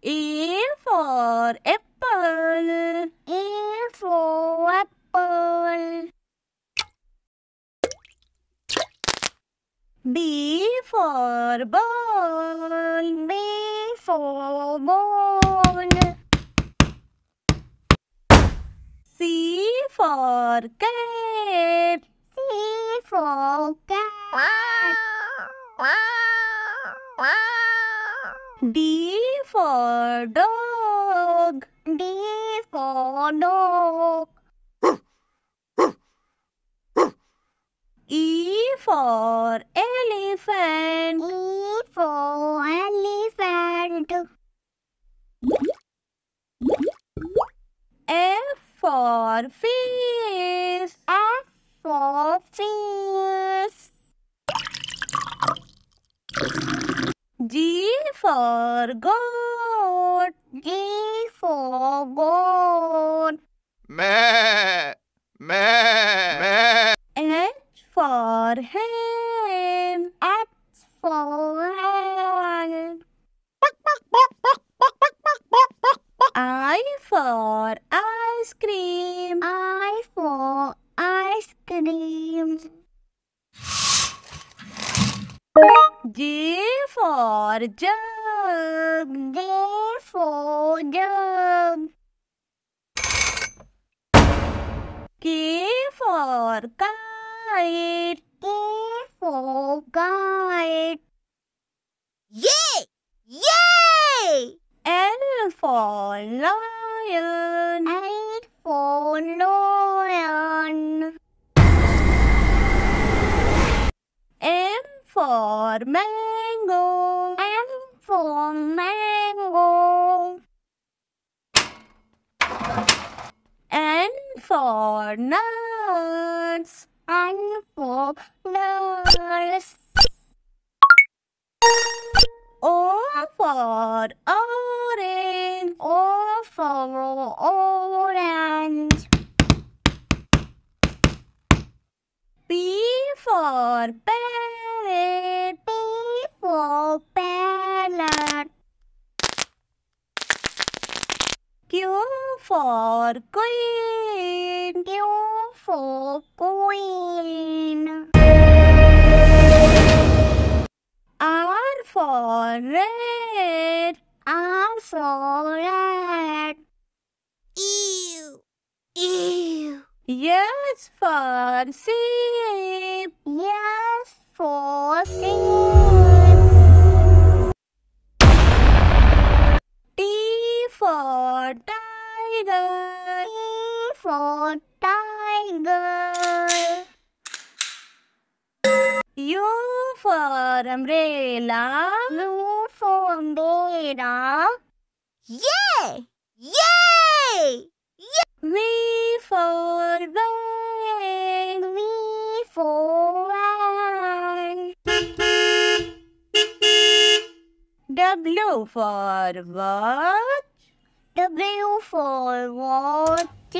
A for apple. A for apple. B for ball. B for ball. C for cat. C for cat. D for dog. D for dog. E for elephant. E for elephant. F for fish. F for fish. G for goat. G for goat. Meh, meh, meh. H for hen. H for hen. I for ice cream. I for ice cream. J for jug. J for jug. K for kite. K for kite. Yay! Yay! L for lion. L for lion. M for mango. M for mango. N for nuts. N for nuts. O for orange. O for orange. P for parrot. P for parrot. Q for queen. Q for queen. R for red. R for red. Ew! Ew! S for sheep. Yes for sheep. T for tiger. T for tiger. U for umbrella. U for umbrella. Yay! Yay! V for van. V for van. W for watch. W for watch.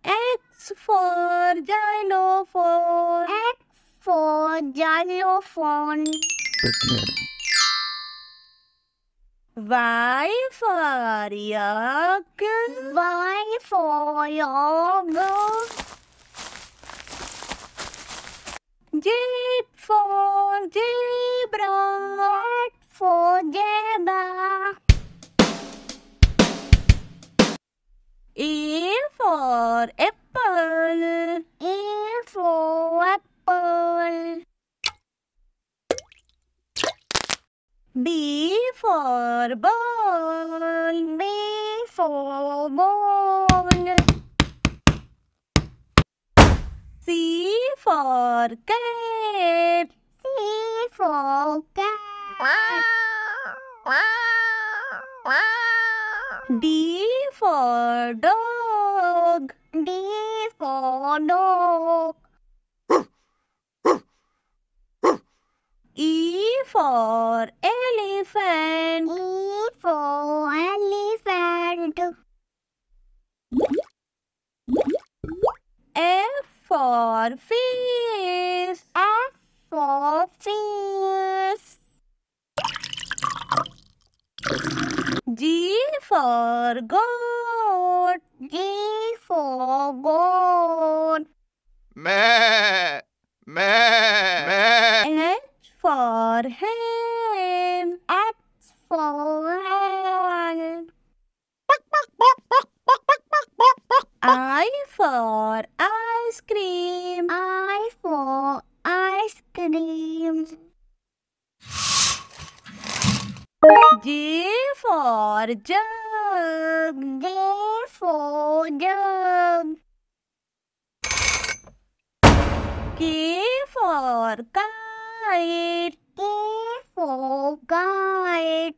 X for xylophone. X for xylophone. Y for yak. Y for yogurt. Z for zebra. Z for zebra. A for apple. A for apple. B for ball. B for ball. C for cat. C for cat. D for dog. D for dog. E for elephant. E for elephant. F for fish. F for fish. G for goat. G for goat. Meh. Meh. Meh. H for hen. X for hen. I for ice cream. I for ice cream. J for jug. J for jug. K for kite. K for kite.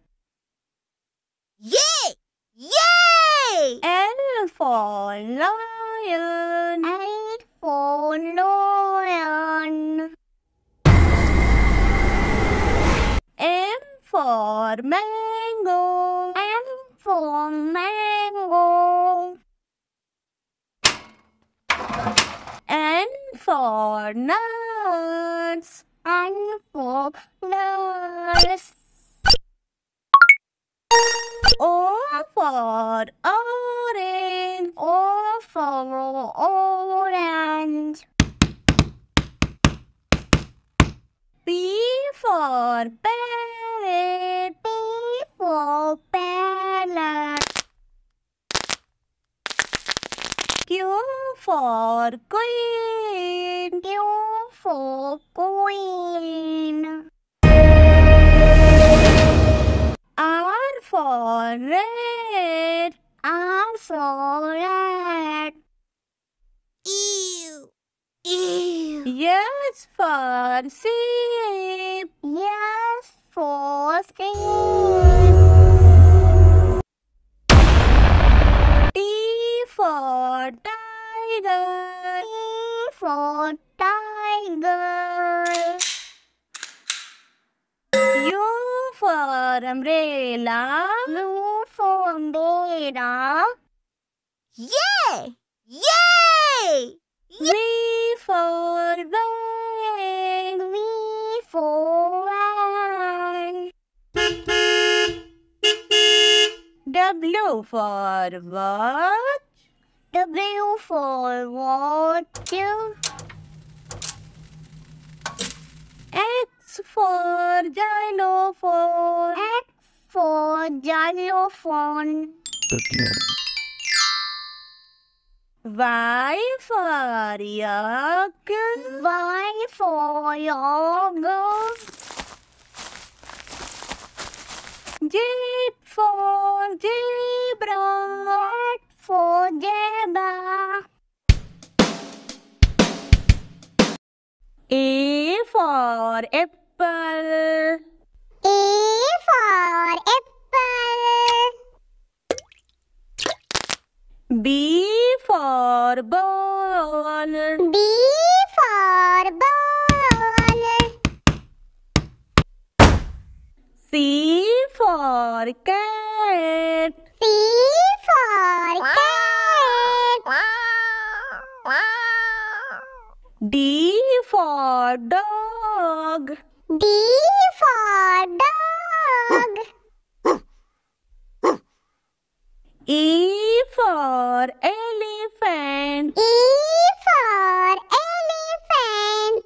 Yay! Yay! L for lion. L for lion. M for mango. M for mango. N for nuts. N for nuts. O for orange. O for orange. P for parrot. P for parrot. Q for queen. Q for queen. R for red. R for red. Ew! Ew! S for sheep. Yes for sheep. T for tiger. T for tiger. U for umbrella. U for umbrella. Yay! Yay! V for van. V for van. W for watch. W for watch. X for xylophone. X for xylophone. Y for yak. Y for yogurt. Z for zebra. Z for zebra. A for apple. A for apple. B for ball. B for ball. C for cat. C for cat. D for dog. D for dog. E for elephant. E for elephant.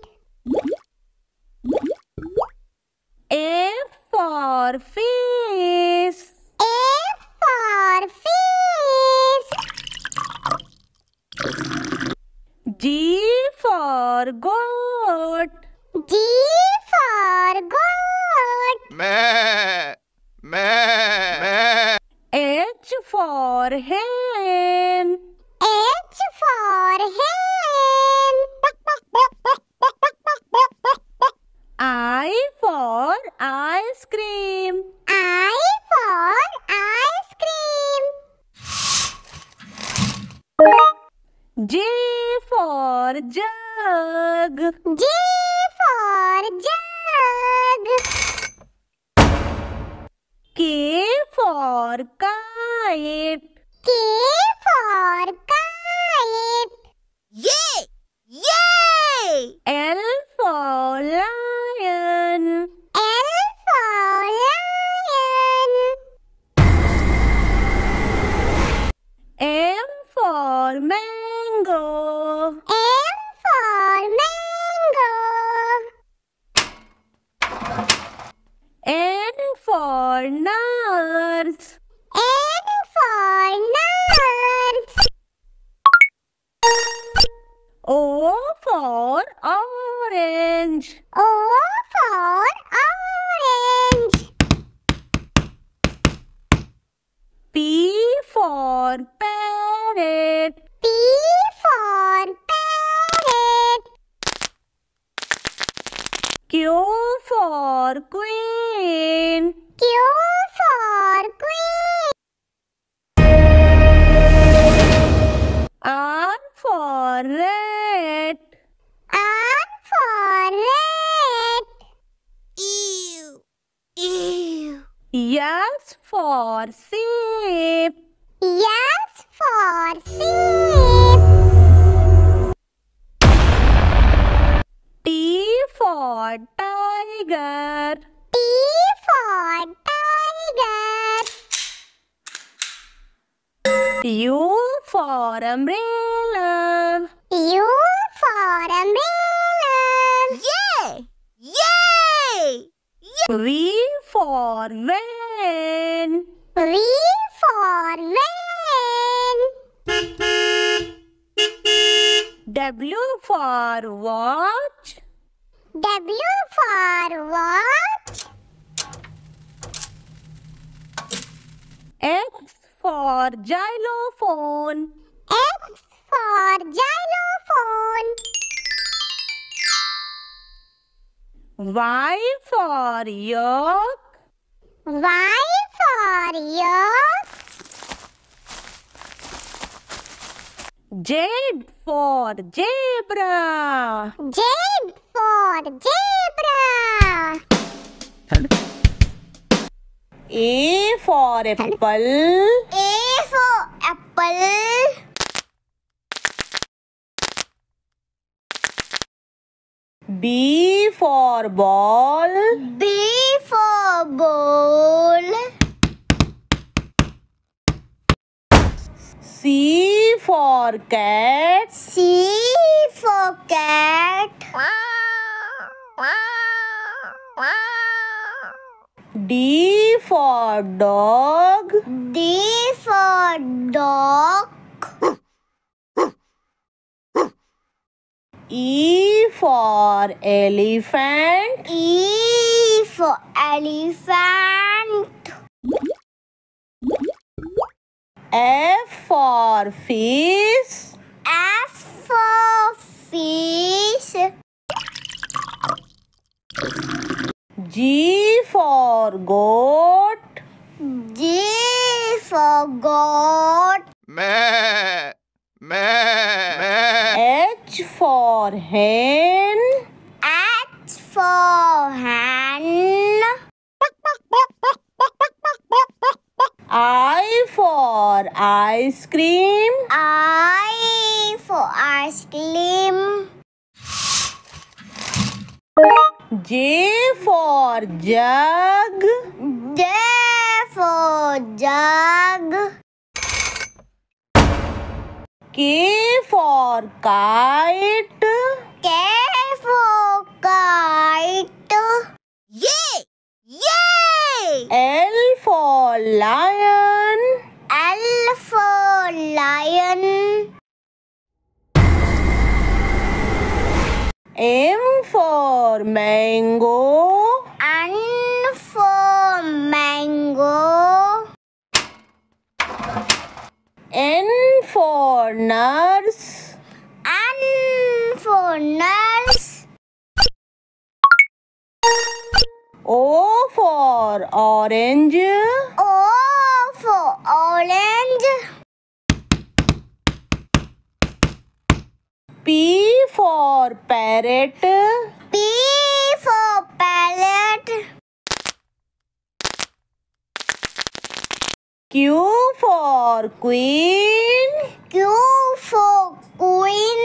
F for fish. F for fish. G for goat. G for goat. Meh. Meh. Meh. H for hen. H for hen. I for ice cream. I for ice cream. J for jug. J for jug. K for kite. K for kite. Yay! Yay! L for lion. L for lion. for nurse. N for nurse. O for orange. O for orange. P for parrot. P for parrot. Q for queen. Q for queen. R for rat. R for rat. Ew. Ew. S for sheep. S for sheep. T for tiger. T for tiger. U for umbrella. U for umbrella. Yay! Yay! V for van. V for van. W for watch. W for watch. X for xylophone. X for xylophone. Y for yolk. Y for yolk. Z for zebra. Z for zebra. A for apple. A for apple. B for ball. B for bowl. C for cat. C for cat. D for dog. D for dog. E for elephant. E for elephant. F for fish. F for fish. G for goat. G for goat. Meh. Meh. Meh. H for hen. H for hen. I for ice cream. I for ice cream. J for jug. J for jug. K for kite. K for kite. Yay! Yay! L for lion. L for lion. M for mango. N for mango. N for nurse. N for nurse. O for orange. O for orange. P for parrot. P for parrot. Q for queen. Q for queen.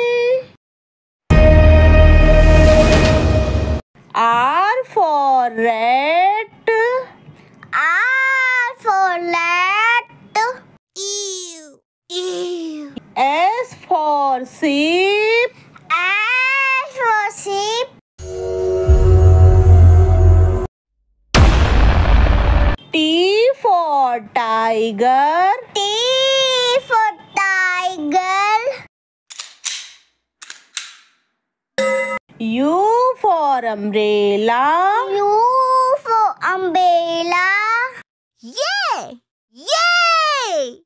R for rat. R for rat. Ew. Ew. S for sheep. S for sheep. T T for tiger. T for tiger. U for umbrella. U for umbrella. Yay! Yay!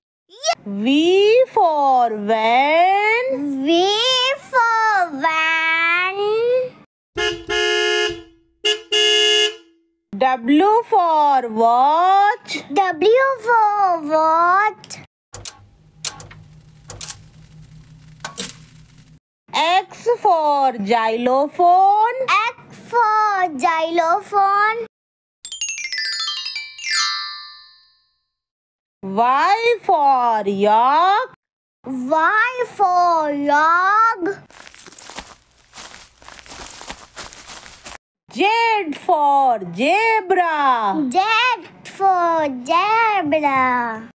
V for van. V for van. W for watch. W for watch. X for xylophone. X for xylophone. Y for yak. Y for yak. Z for zebra. Z for zebra.